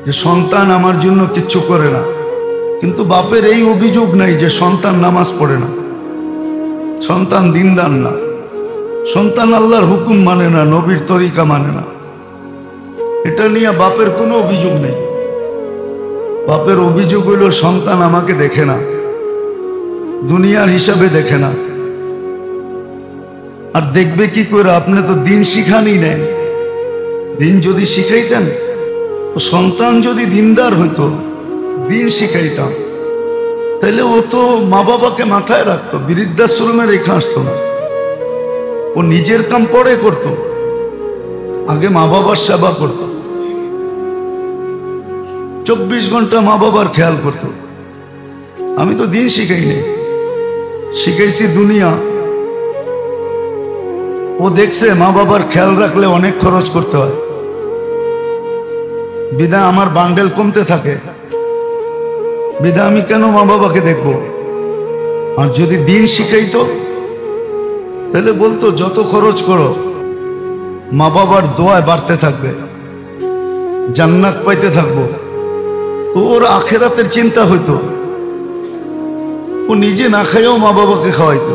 যে সন্তান আমার জন্য কিচ্ছু করে না, কিন্তু বাপের এই অভিযোগ নাই যে সন্তান নামাজ পড়ে না, সন্তান দিনদার না, সন্তান আল্লাহর হুকুম মানে না, নবীর তরিকা মানে না। এটা নিয়ে বাপের কোনো অভিযোগ নেই। বাপের অভিযোগ হইল সন্তান আমাকে দেখে না, দুনিয়ার হিসাবে দেখে না। আর দেখবে কি করে? আপনি তো দিন শিখানি নেন। দিন যদি শিখাইতেন, সন্তান যদি দিনদার হইতো, দিন শিখাইতাম, তাহলে ও তো মা বাবাকে মাথায় রাখতো, বৃদ্ধাশ্রমে রেখে আসতো না। ও নিজের কাম পরে করতো, আগে মা বাবার সেবা করত, 24 ঘন্টা মা বাবার খেয়াল করত। আমি তো দিন শিখাইনি, শিখাইছি দুনিয়া। ও দেখছে মা বাবার খেয়াল রাখলে অনেক খরচ করতে হয়, বিধায় আমার বান্ডেল কমতে থাকে, বিধায় আমি কেন মা বাবাকে দেখব? আর যদি দিন শিখাইতো তাহলে বলতো যত খরচ করো মা বাবার দোয়ায় বাড়তে থাকবে, জান্নাত পাইতে থাকবো। তো ওর আখেরাতের চিন্তা হইতো, ও নিজে না খাইও মা বাবাকে খাওয়াইতো।